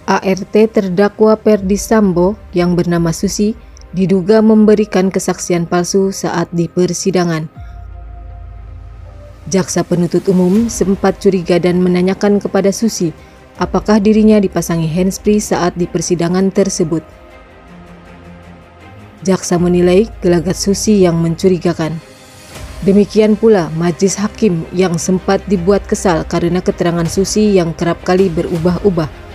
ART terdakwa Ferdy Sambo yang bernama Susi diduga memberikan kesaksian palsu saat di persidangan. Jaksa penuntut umum sempat curiga dan menanyakan kepada Susi apakah dirinya dipasangi handsfree saat di persidangan tersebut. Jaksa menilai gelagat Susi yang mencurigakan. Demikian pula majelis hakim yang sempat dibuat kesal karena keterangan Susi yang kerap kali berubah-ubah.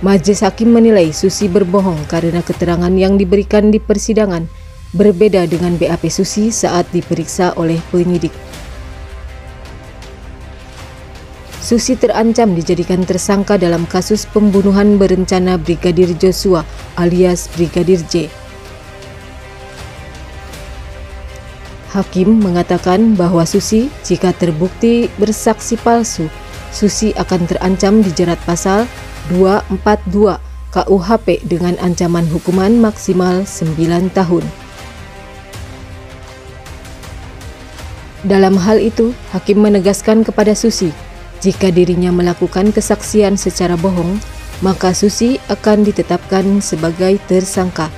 Majelis hakim menilai Susi berbohong karena keterangan yang diberikan di persidangan berbeda dengan BAP Susi saat diperiksa oleh penyidik. Susi terancam dijadikan tersangka dalam kasus pembunuhan berencana Brigadir Joshua alias Brigadir J. Hakim mengatakan bahwa Susi jika terbukti bersaksi palsu, Susi akan terancam dijerat pasal 242 KUHP dengan ancaman hukuman maksimal 9 tahun. Dalam hal itu, hakim menegaskan kepada Susi, jika dirinya melakukan kesaksian secara bohong, maka Susi akan ditetapkan sebagai tersangka.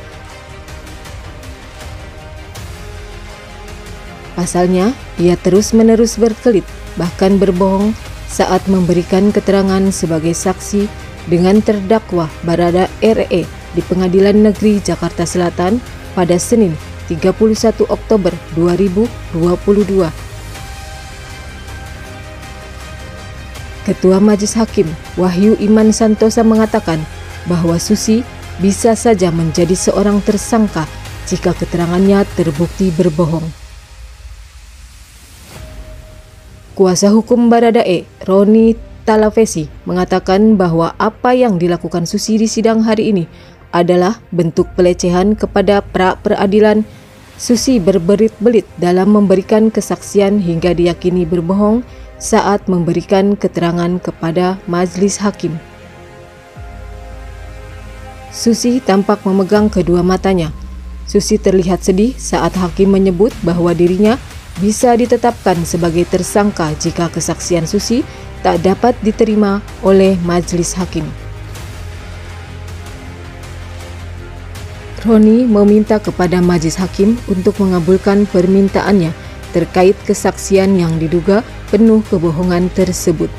Pasalnya, ia terus-menerus berkelit, bahkan berbohong saat memberikan keterangan sebagai saksi dengan terdakwa Barada RE di Pengadilan Negeri Jakarta Selatan pada Senin 31 Oktober 2022. Ketua Majelis Hakim Wahyu Iman Santosa mengatakan bahwa Susi bisa saja menjadi seorang tersangka jika keterangannya terbukti berbohong. Kuasa hukum Baradae, Roni Talafesi, mengatakan bahwa apa yang dilakukan Susi di sidang hari ini adalah bentuk pelecehan kepada pra-peradilan. Susi berbelit-belit dalam memberikan kesaksian hingga diyakini berbohong saat memberikan keterangan kepada majelis hakim. Susi tampak memegang kedua matanya. Susi terlihat sedih saat hakim menyebut bahwa dirinya bisa ditetapkan sebagai tersangka jika kesaksian Susi tak dapat diterima oleh majelis hakim. Roni meminta kepada majelis hakim untuk mengabulkan permintaannya terkait kesaksian yang diduga penuh kebohongan tersebut.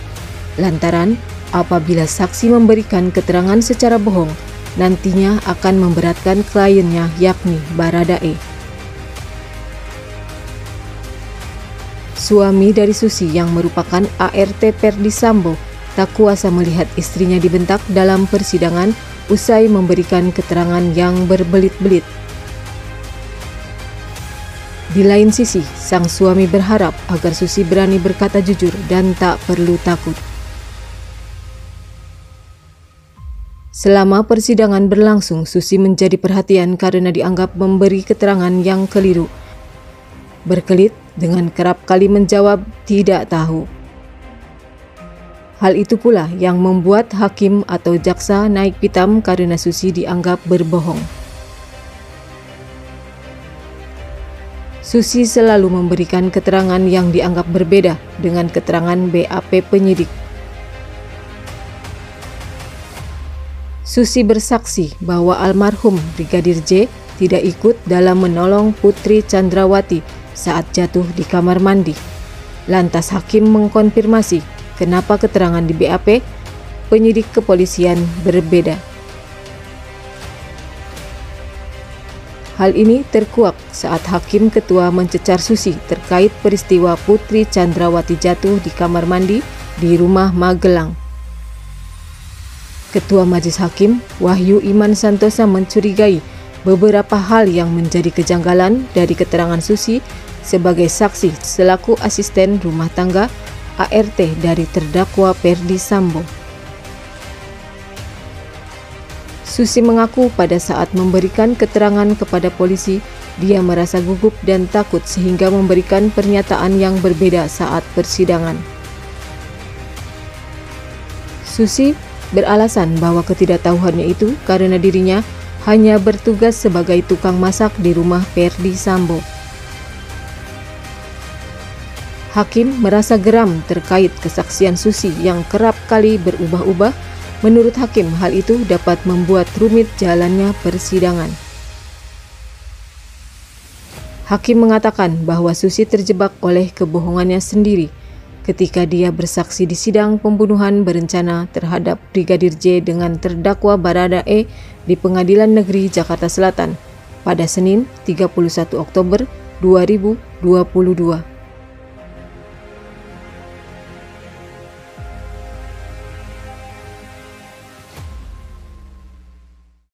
Lantaran apabila saksi memberikan keterangan secara bohong, nantinya akan memberatkan kliennya yakni Baradae. Suami dari Susi yang merupakan ART Ferdy Sambo tak kuasa melihat istrinya dibentak dalam persidangan usai memberikan keterangan yang berbelit-belit. Di lain sisi, sang suami berharap agar Susi berani berkata jujur dan tak perlu takut. Selama persidangan berlangsung, Susi menjadi perhatian karena dianggap memberi keterangan yang keliru. Berkelit dengan kerap kali menjawab tidak tahu. Hal itu pula yang membuat hakim atau jaksa naik pitam karena Susi dianggap berbohong. Susi selalu memberikan keterangan yang dianggap berbeda dengan keterangan BAP penyidik. Susi bersaksi bahwa almarhum Brigadir J tidak ikut dalam menolong Putri Chandrawati saat jatuh di kamar mandi. Lantas hakim mengkonfirmasi kenapa keterangan di BAP penyidik kepolisian berbeda. Hal ini terkuak saat hakim ketua mencecar Susi terkait peristiwa Putri Chandrawati jatuh di kamar mandi di rumah Magelang. Ketua Majelis Hakim Wahyu Iman Santosa mencurigai beberapa hal yang menjadi kejanggalan dari keterangan Susi sebagai saksi selaku asisten rumah tangga ART dari terdakwa Ferdy Sambo. Susi mengaku pada saat memberikan keterangan kepada polisi, dia merasa gugup dan takut sehingga memberikan pernyataan yang berbeda saat persidangan. Susi beralasan bahwa ketidaktahuannya itu karena dirinya hanya bertugas sebagai tukang masak di rumah Ferdy Sambo. Hakim merasa geram terkait kesaksian Susi yang kerap kali berubah-ubah. Menurut Hakim, hal itu dapat membuat rumit jalannya persidangan. Hakim mengatakan bahwa Susi terjebak oleh kebohongannya sendiri ketika dia bersaksi di sidang pembunuhan berencana terhadap Brigadir J dengan terdakwa Baradae di Pengadilan Negeri Jakarta Selatan pada Senin 31 Oktober 2022.